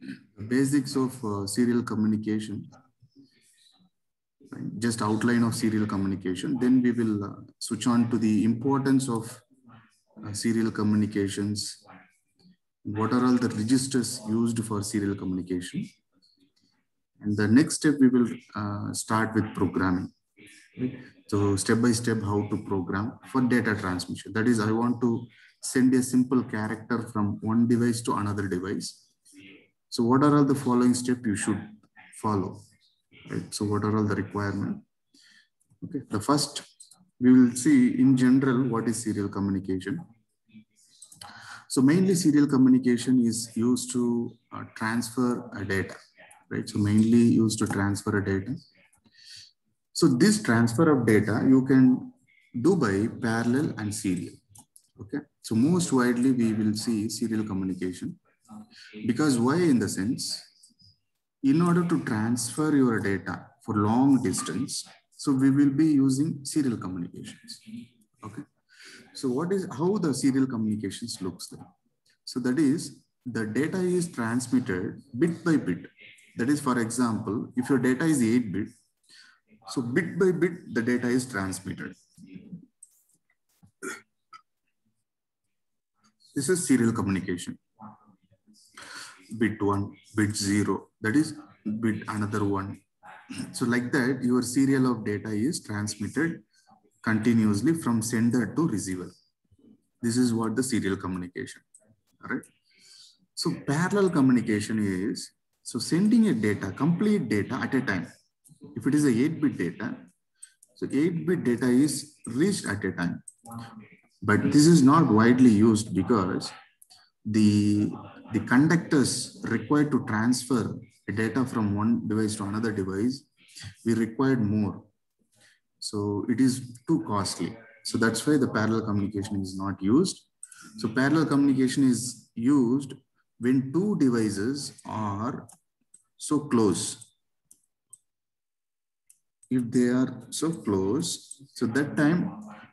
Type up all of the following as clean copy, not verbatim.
the basics of serial communication, right? Just outline of serial communication. Then we will switch on to the importance of serial communications. What are all the registers used for serial communication? And the next step, we will start with programming. Right? So step by step, how to program for data transmission. That is, I want to send a simple character from one device to another device. So what are all the following steps you should follow? Right? So what are all the requirements? Okay. The first, we will see in general what is serial communication. So mainly serial communication is used to transfer a data, right? So mainly used to transfer a data. So this transfer of data you can do by parallel and serial. Okay. So most widely we will see serial communication, because why? In the sense, in order to transfer your data for long distance, so we will be using serial communications. Okay. So what is how the serial communications looks like? So that is, the data is transmitted bit by bit. That is, for example, if your data is 8-bit, so bit by bit, the data is transmitted. This is serial communication. Bit 1, bit 0, that is bit another 1. So like that, your serial of data is transmitted continuously from sender to receiver. This is what the serial communication. All right. So parallel communication is, so sending a data, complete data at a time. If it is a 8-bit data, so 8-bit data is reached at a time. But this is not widely used because the conductors required to transfer a data from one device to another device, we required more. So it is too costly. So that's why the parallel communication is not used. So parallel communication is used when two devices are so close. If they are so close, so that time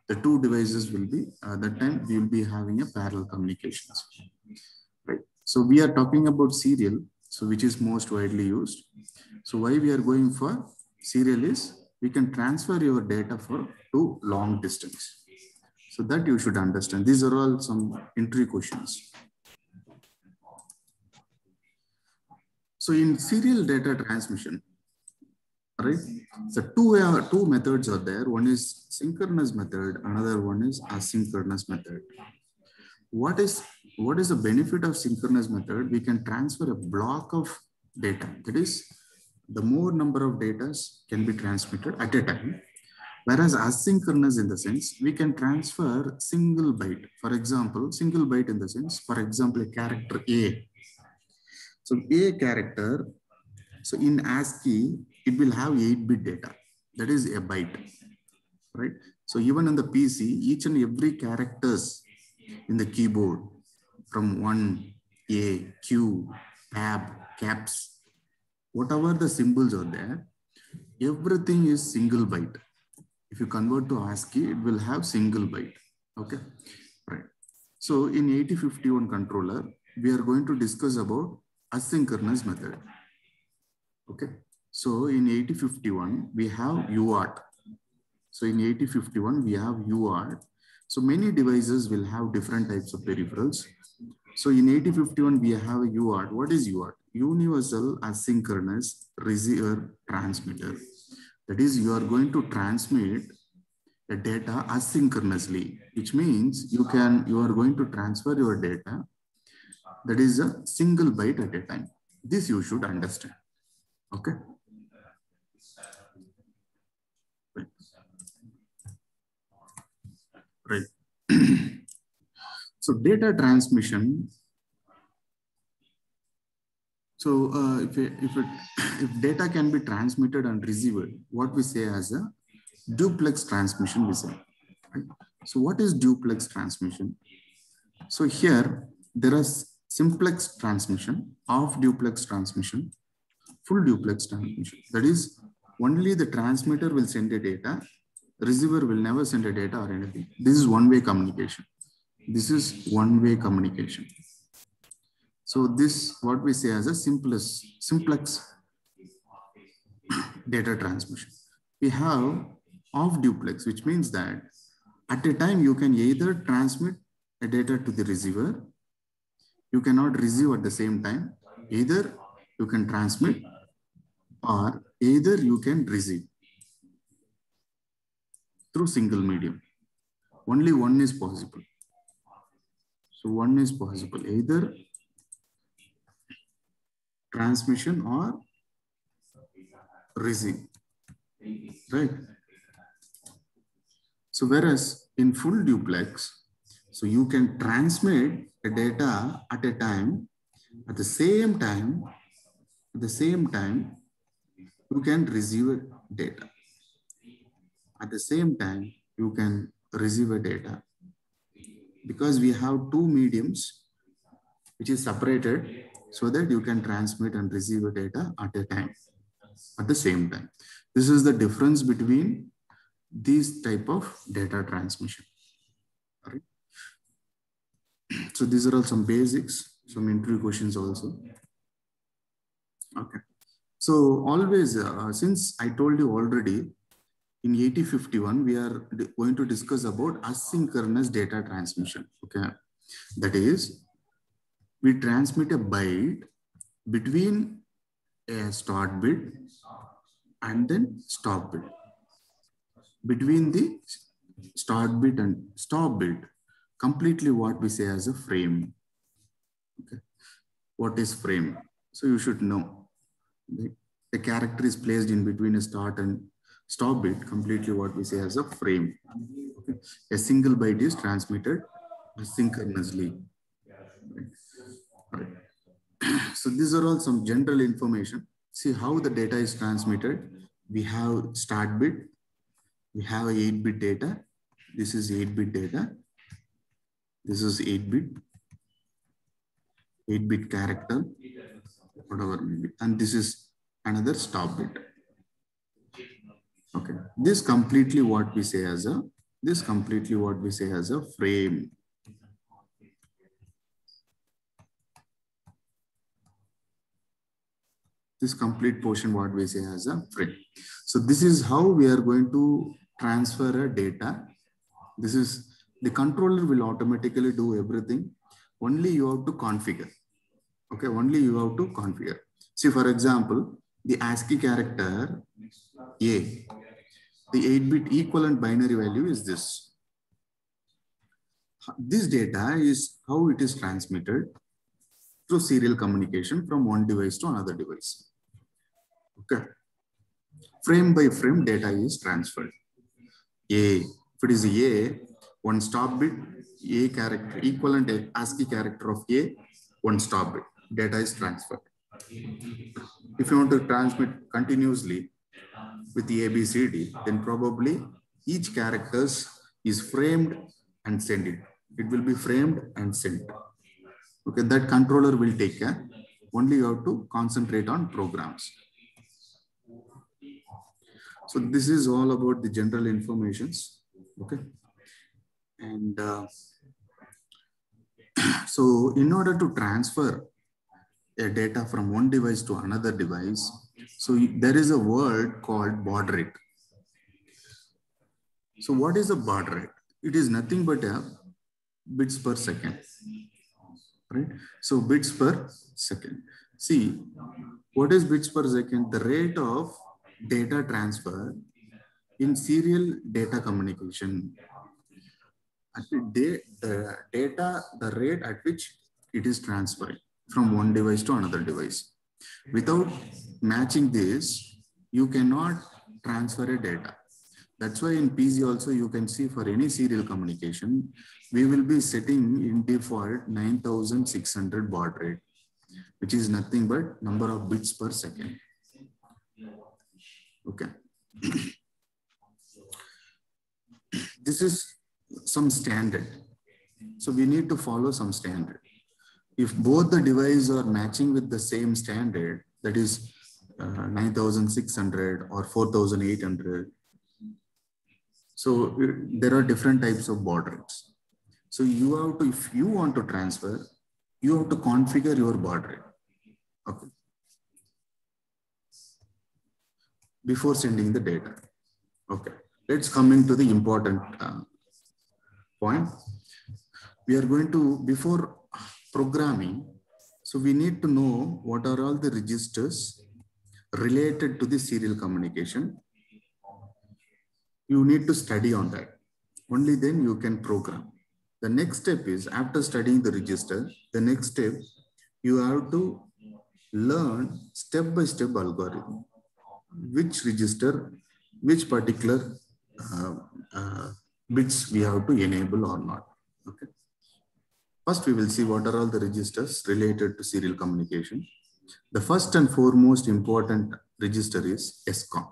the two devices will be, that time we will be having a parallel communications. Right. So we are talking about serial, so which is most widely used. So why we are going for serial is, we can transfer your data for to long distance. So that you should understand. These are all some entry questions. So in serial data transmission, right? So two methods are there. One is synchronous method, another one is asynchronous method. What is the benefit of synchronous method? We can transfer a block of data. That is, the more number of data can be transmitted at a time. Whereas asynchronous, in the sense, we can transfer single byte. For example, single byte in the sense, for example, a character A. So A character, so in ASCII, it will have 8-bit data. That is a byte, right? So even on the PC, each and every characters in the keyboard, from 1, A, Q, tab, caps, whatever the symbols are there, everything is single byte. If you convert to ASCII, it will have single byte. Okay, right. So in 8051 controller, we are going to discuss about asynchronous method. Okay, so in 8051, we have UART. So in 8051, we have UART. So many devices will have different types of peripherals. So in 8051, we have a UART. What is UART? Universal Asynchronous Receiver Transmitter. That is, you are going to transmit the data asynchronously, which means you are going to transfer your data, that is a single byte at a time. This you should understand. Okay. Right. So data transmission. So if data can be transmitted and received, what we say as a duplex transmission, we say. Right? So what is duplex transmission? So here there is simplex transmission, half duplex transmission, full duplex transmission. That is, only the transmitter will send a data, receiver will never send a data or anything. This is one-way communication. This is one-way communication. So this, what we say as a simplex data transmission. We have off duplex, which means that at a time you can either transmit a data to the receiver, you cannot receive at the same time, either you can transmit or either you can receive through single medium. Only one is possible. So one is possible, either transmission or receive, right? So whereas in full duplex, so you can transmit a data at a time, at the same time, you can receive a data. At the same time, you can receive a data. Because we have two mediums which is separated so that you can transmit and receive a data at a time, at the same time. This is the difference between these type of data transmission. All right. So these are all some basics, some interview questions also. Okay. So always, since I told you already, in 8051, we are going to discuss about asynchronous data transmission. Okay. That is, we transmit a byte between a start bit and then stop bit. Between the start bit and stop bit, completely what we say as a frame. Okay. What is frame? So you should know. The character is placed in between a start and stop bit, completely what we say as a frame. Okay. A single byte is transmitted asynchronously. Right. So these are all some general information. See how the data is transmitted. We have start bit. We have 8-bit data. This is 8-bit data. This is 8-bit character, whatever maybe. And this is another stop bit. Okay. This completely what we say as a frame. This complete portion what we say as a frame. So this is how we are going to transfer a data. This is the controller will automatically do everything. Only you have to configure. Okay, only you have to configure. See, for example, the ASCII character A, the 8-bit equivalent binary value is this. This data is how it is transmitted through serial communication from one device to another device. Okay. Frame by frame data is transferred. A, if it is A, one stop bit, A character, equivalent ASCII character of A, one stop bit, data is transferred. If you want to transmit continuously with the ABCD, then probably each characters is framed and sent it. It will be framed and sent. Okay, that controller will take care. Only you have to concentrate on programs. So this is all about the general informations. Okay. And so in order to transfer a data from one device to another device, so there is a word called baud rate. So what is a baud rate? It is nothing but a bits per second, right? So bits per second. See, what is bits per second? The rate of data transfer in serial data communication. At the rate at which it is transferring from one device to another device. Without matching this, you cannot transfer a data. That's why in PC also you can see for any serial communication, we will be setting in default 9600 baud rate, which is nothing but number of bits per second. Okay. This is some standard. So we need to follow some standard. If both the devices are matching with the same standard, that is 9600 or 4800. So there are different types of baud rates. So you have to, if you want to transfer you have to configure your baud rate. Okay. Before sending the data. Okay. Let's come into the important point. We are going to, before programming, so we need to know what are all the registers related to the serial communication. You need to study on that. Only then you can program. The next step is, after studying the register, the next step, you have to learn step-by-step algorithm. Which register, which particular bits we have to enable or not. Okay. First, we will see what are all the registers related to serial communication. The first and foremost important register is SCON.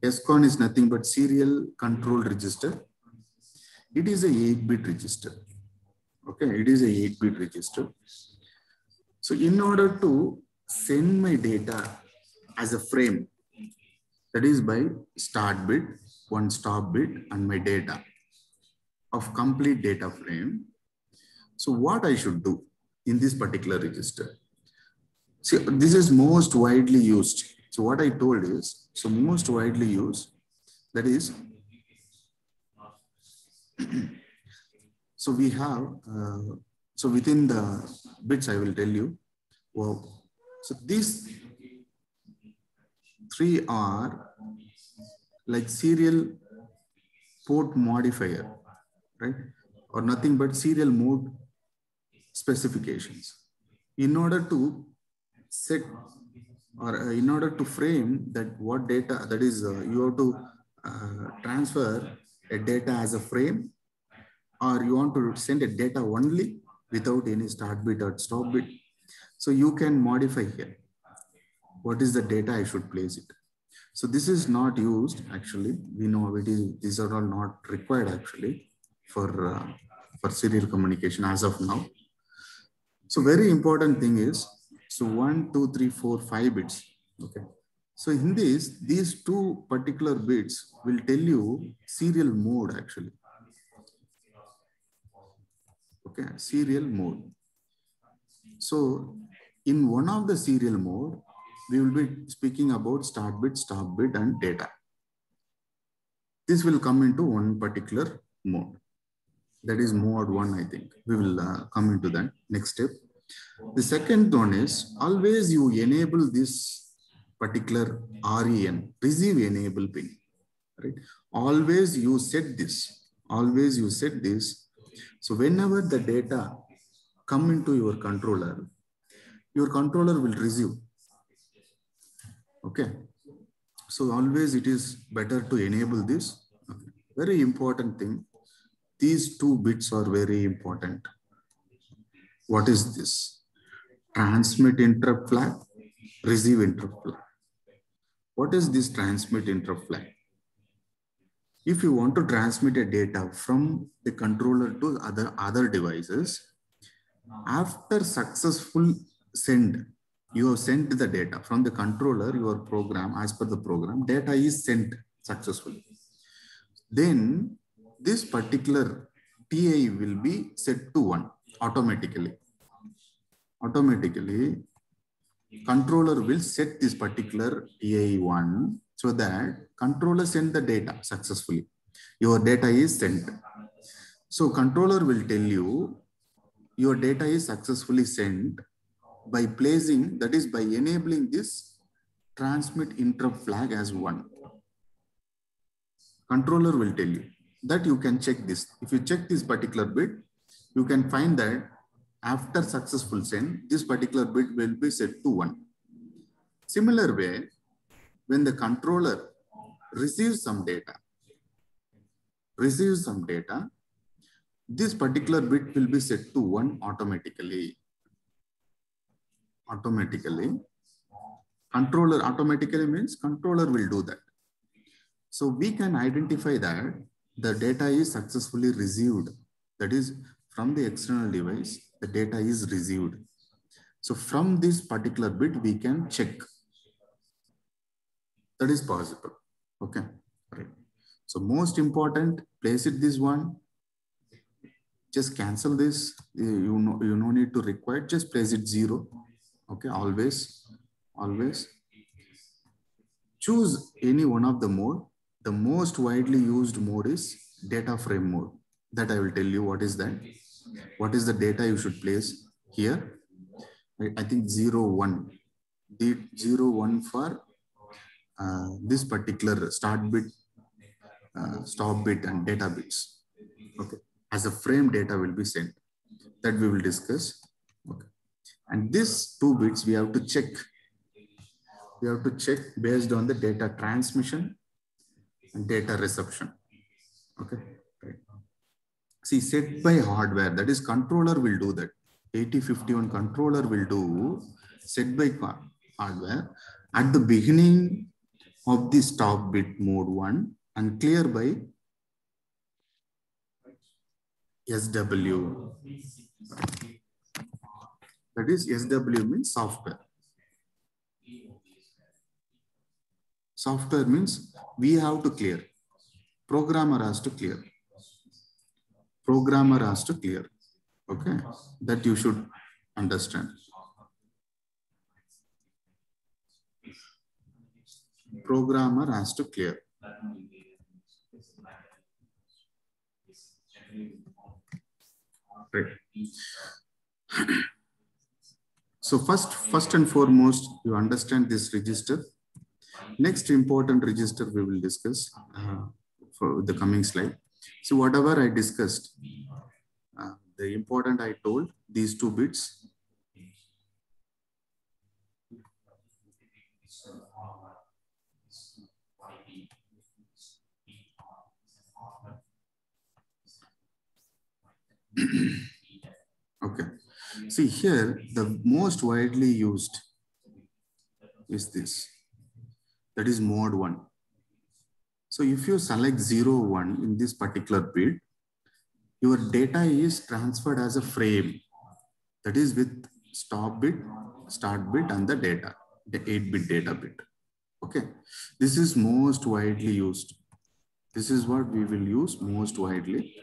SCON is nothing but serial control register. It is a 8-bit register. Okay, it is a 8-bit register. So in order to send my data as a frame, that is by start bit, one stop bit, and my data of complete data frame. So what I should do in this particular register? See, this is most widely used. So what I told is, so most widely used, that is, so we have, so within the bits, I will tell you, well, so these three are like serial port modifier, right? Or nothing but serial mode specifications. In order to set, or in order to frame that what data, that is, you have to transfer a data as a frame, or you want to send a data only without any start bit or stop bit. So you can modify here. What is the data I should place it? So this is not used actually. We know it is, these are all not required actually for serial communication as of now. So very important thing is, so 1, 2, 3, 4, 5 bits. Okay. So in this, these two particular bits will tell you serial mode actually. Okay, serial mode. So in one of the serial mode, we will be speaking about start bit, stop bit, and data. This will come into one particular mode. That is mode 1, I think. We will come into that next step. The second one is, always you enable this particular REN, receive enable pin, right? Always you set this, always you set this. So whenever the data come into your controller will receive. Okay. So always it is better to enable this. Okay. Very important thing. These two bits are very important. What is this? Transmit interrupt flag, receive interrupt flag. What is this transmit interrupt flag? If you want to transmit a data from the controller to other devices, after successful send, you have sent the data from the controller, your program, as per the program, data is sent successfully. Then this particular TI will be set to 1 automatically. Automatically, controller will set this particular TI1 so that controller send the data successfully. Your data is sent. So controller will tell you your data is successfully sent by placing, that is by enabling this transmit interrupt flag as 1. Controller will tell you that you can check this. If you check this particular bit, you can find that after successful send, this particular bit will be set to 1. Similar way, when the controller receives some data, this particular bit will be set to 1 automatically. Controller automatically means controller will do that. So we can identify that the data is successfully received. That is, from the external device, the data is received. So from this particular bit, we can check. That is possible. Okay, right. So most important, place it this one. Just cancel this. You no need to require. Just place it 0. Okay, always. Choose any one of the mode. The most widely used mode is data frame mode. That I will tell you what is that. What is the data you should place here? I think 0, 1. The 0, 1 for this particular start bit, stop bit, and data bits. Okay, as a frame data will be sent. That we will discuss. Okay, and these 2 bits we have to check. We have to check based on the data transmission and data reception. Okay, right. See, set by hardware, that is controller will do that. 8051 controller will do set by hardware at the beginning of the stop bit mode 1 and clear by SW. That is SW means software. Software means we have to clear. Programmer has to clear. Programmer has to clear. Okay, that you should understand. Programmer has to clear. Right. So first and foremost, you understand this register. Next important register we will discuss for the coming slide. So whatever I discussed, the important I told, these 2 bits. Okay. See here, the most widely used is this. That is mode 1. So if you select 0, 1 in this particular bit, your data is transferred as a frame. That is with stop bit, start bit, and the data, the 8-bit data bit. Okay. This is most widely used. This is what we will use most widely.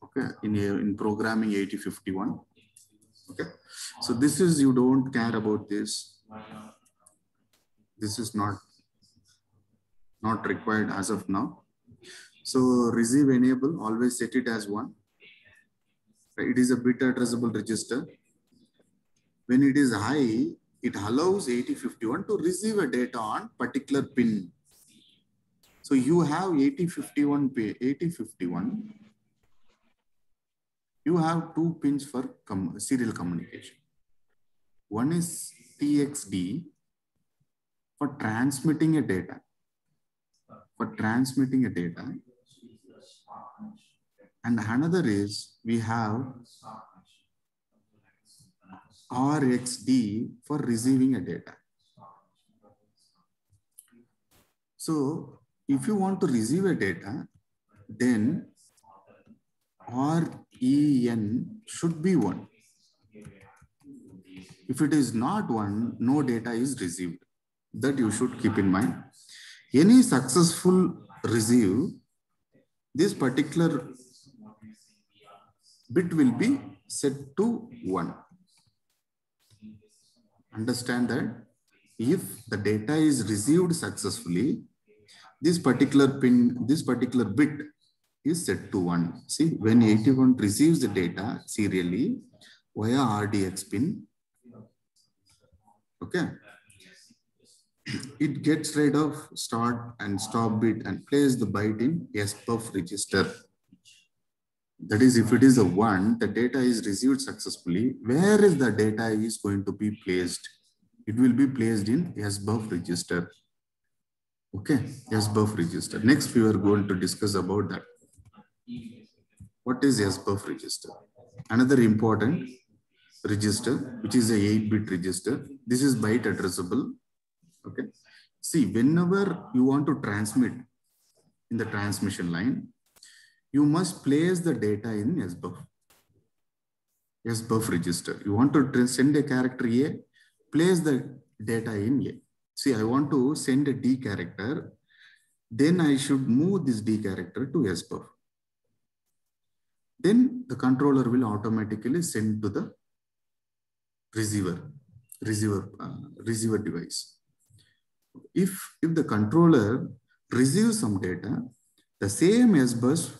Okay, in programming 8051. Okay, so this is, you don't care about this. This is not required as of now. So receive enable, always set it as 1. It is a bit addressable register. When it is high, it allows 8051 to receive a data on particular pin. So you have 8051. You have 2 pins for serial communication. One is TXD for transmitting a data. And another is we have RXD for receiving a data. So if you want to receive a data, then REN should be 1. If it is not 1, no data is received. That you should keep in mind. Any successful receive, this particular bit will be set to 1. Understand that if the data is received successfully, this particular bit is set to 1. See, when 81 receives the data serially via RDX pin, okay, it gets rid of start and stop bit and places the byte in SBUF register. That is, if it is a 1, the data is received successfully. Where is the data is going to be placed? It will be placed in SBUF register. Okay, SBUF register. Next, we are going to discuss about that. What is SBUF register? Another important register, which is a 8-bit register. This is byte addressable. Okay. See, whenever you want to transmit in the transmission line, you must place the data in SBUF register. You want to send a character A, place the data in A. See, I want to send a D character, then I should move this D character to SBUF. then the controller will automatically send to the receiver device. If the controller receives some data, the same S bus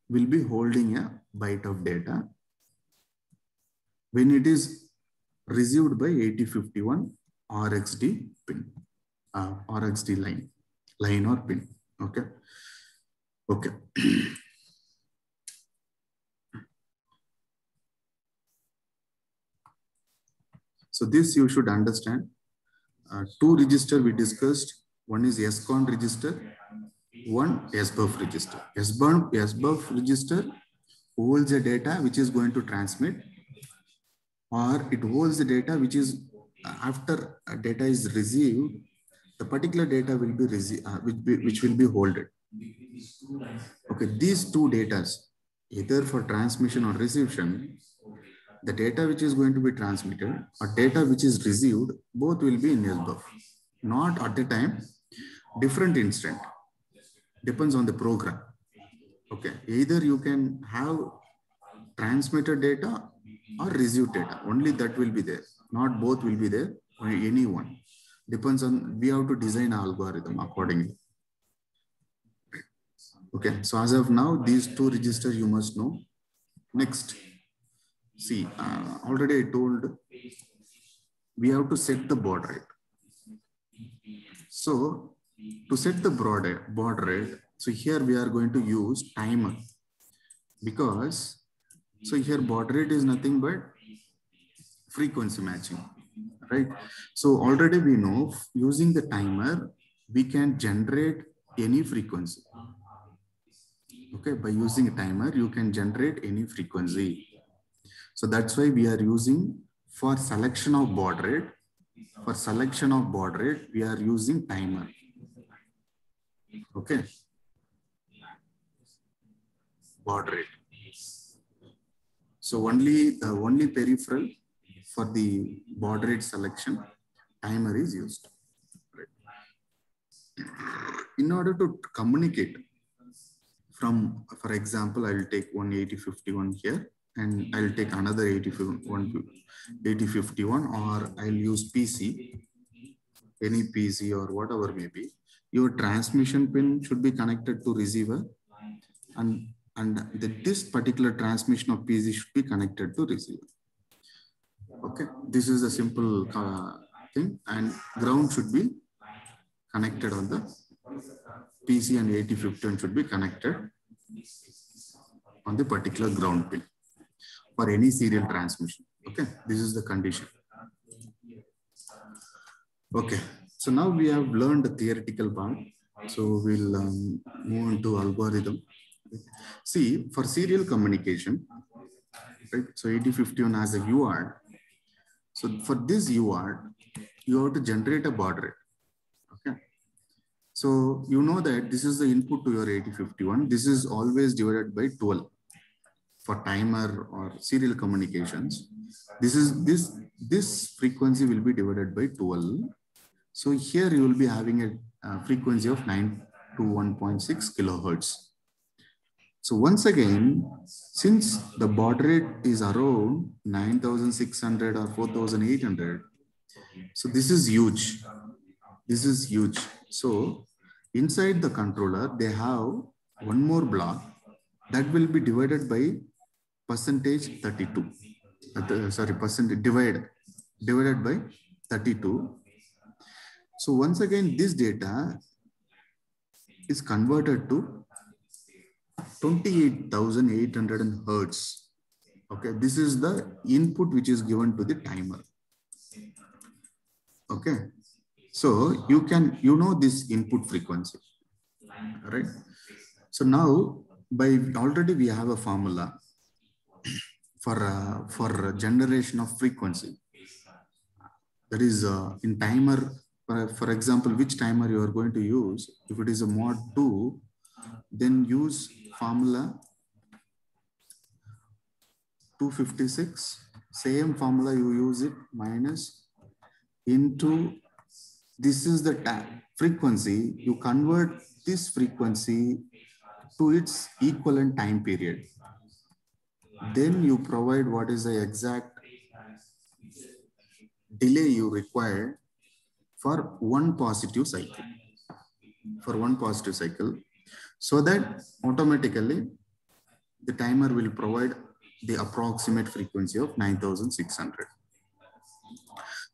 will be holding a byte of data when it is received by 8051 RxD pin, RxD line or pin. Okay. Okay. So this you should understand. Two register we discussed. One is SCON register, one SBUF register. SBUF register holds the data which is going to transmit, or it holds the data which is after data is received, the particular data will be which will be holded. Okay, these two data, either for transmission or reception, the data which is going to be transmitted or data which is received, both will be in SBUF. Not at the time, different instant. Depends on the program. Okay, either you can have transmitted data or received data. Only that will be there. Not both will be there, or any one. Depends on, we have to design an algorithm accordingly. Okay, so as of now, these two registers you must know. Next, see, already I told we have to set the baud rate. So to set the baud rate, so here we are going to use timer, because so here baud rate is nothing but frequency matching, right? So already we know using the timer, we can generate any frequency. Okay, by using a timer, you can generate any frequency. So that's why we are using, for selection of baud rate, we are using timer. Okay. Baud rate. So only peripheral for the baud rate selection, timer is used. Right. In order to communicate from, for example, I will take one 8051 here, and I'll take another 8051, or I'll use PC, any PC or whatever may be. Your transmission pin should be connected to receiver, and this particular transmission of PC should be connected to receiver. Okay, this is a simple thing, and ground should be connected on the PC, and 8051 should be connected on the particular ground pin for any serial transmission. Okay, this is the condition. Okay, so now we have learned the theoretical part. So we'll move on to algorithm. See, for serial communication, right? So 8051 has a UART. So for this UART, you have to generate a baud rate. Okay. So you know that this is the input to your 8051. This is always divided by 12 for timer or serial communications. This frequency will be divided by 12. So here you will be having a frequency of 9 to 1.6 kilohertz. So once again, since the baud rate is around 9,600 or 4,800, so this is huge. This is huge. So inside the controller, they have one more block that will be divided by percentage 32. Percentage divided by 32. So once again, this data is converted to 28,800 hertz. Okay, this is the input which is given to the timer. Okay, so you know this input frequency, right? So now already we have a formula for generation of frequency. That is in timer. For example, which timer you are going to use? If it is a mod 2, then use formula 256. Same formula, you use it, minus into, this is the frequency. You convert this frequency to its equivalent time period. Then you provide what is the exact delay you require for one positive cycle. For one positive cycle, so that automatically the timer will provide the approximate frequency of 9600.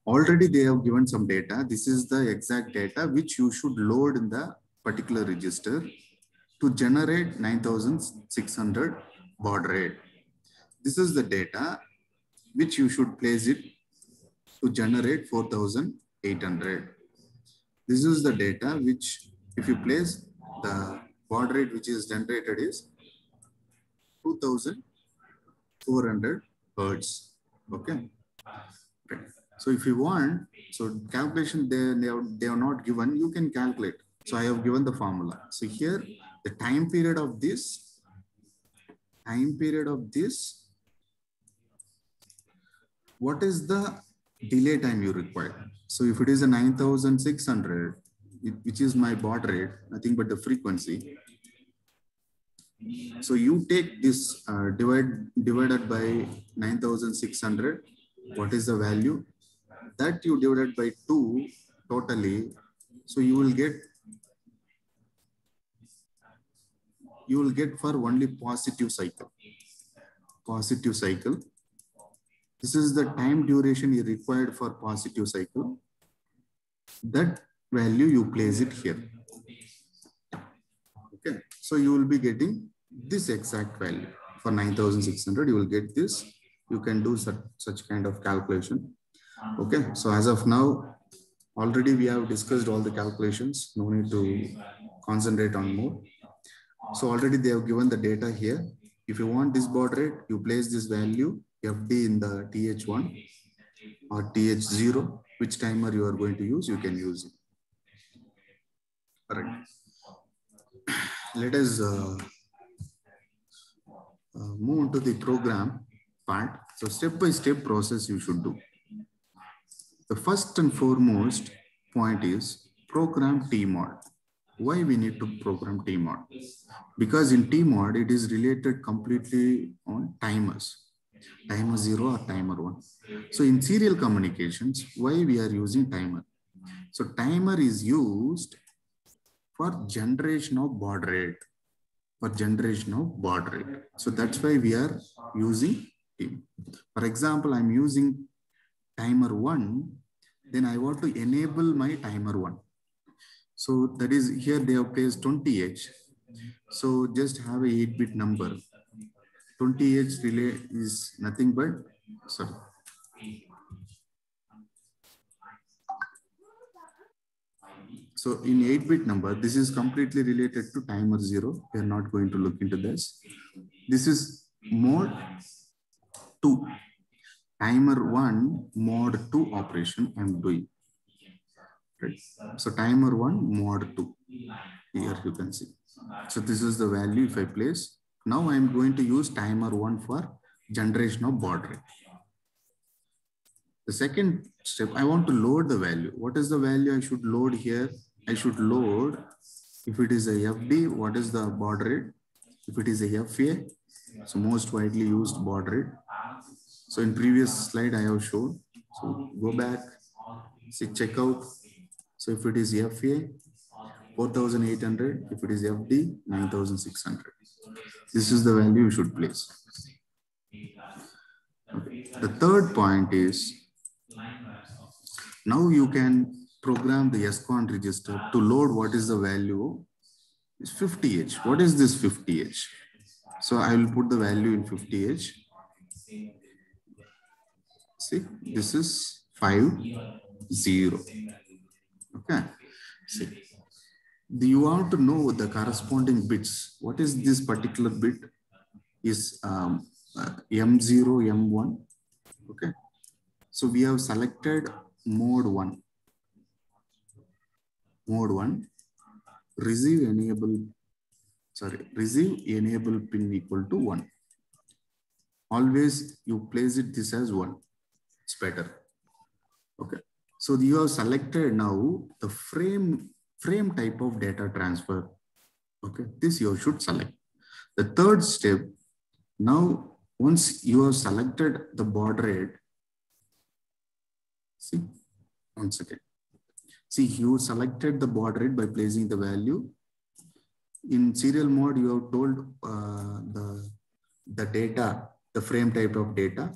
Already they have given some data. This is the exact data which you should load in the particular register to generate 9600 baud rate. This is the data which you should place it to generate 4800. This is the data which, if you place, the baud rate which is generated is 2400 hertz. Okay. Right. So if you want, so calculation they are not given, you can calculate. So I have given the formula. So here the time period of this, what is the delay time you require? So if it is a 9600, which is my baud rate, nothing but the frequency. So you take this divided by 9600. What is the value? That you divided by 2 totally. So you will get for only positive cycle. Positive cycle. This is the time duration you required for positive cycle. That value you place it here. Okay. So you will be getting this exact value for 9600. You will get this. You can do such kind of calculation. Okay. So as of now, already we have discussed all the calculations. No need to concentrate on more. So already they have given the data here. If you want this baud rate, you place this value FD in the TH1 or TH0, which timer you are going to use, you can use it. All right. Let us move on to the program part. So step-by-step process you should do. The first and foremost point is program TMOD. Why we need to program TMOD? Because in TMOD, it is related completely on timers. Timer 0 or timer 1. So in serial communications, why we are using timer? So timer is used for generation of baud rate. So that's why we are using TMOD. For example, I'm using timer 1, then I want to enable my timer 1. So that is here they have placed 20H. So just have a 8-bit number. 20H relay is nothing but, sorry. So in 8-bit number, this is completely related to timer 0. We are not going to look into this. This is mode 2. Timer 1, mode 2 operation I'm doing. Right. So timer 1, mode 2. Here you can see. So this is the value if I place. Now I'm going to use timer 1 for generation of baud rate. The second step, I want to load the value. What is the value I should load here? I should load, if it is a FD, what is the baud rate? If it is a FA, so most widely used baud rate. So in previous slide I have shown. So go back, see, check out. So if it is FA, 4800. If it is FD, 9600. This is the value you should place. Okay. The third point is, now you can program the SCON register to load what is the value is 50H. What is this 50H? So I will put the value in 50H. See, this is 50. Okay. See, you want to know the corresponding bits. What is this particular bit? Is M0, M1. Okay. So we have selected mode 1. Mode 1. Receive enable pin equal to 1. Always you place it this as 1. It's better. Okay. So you have selected now the frame type of data transfer. Okay. This you should select. The third step, now Once you have selected the baud rate, see, once again, see, you selected the baud rate by placing the value. In serial mode, you have told the data, the frame type of data.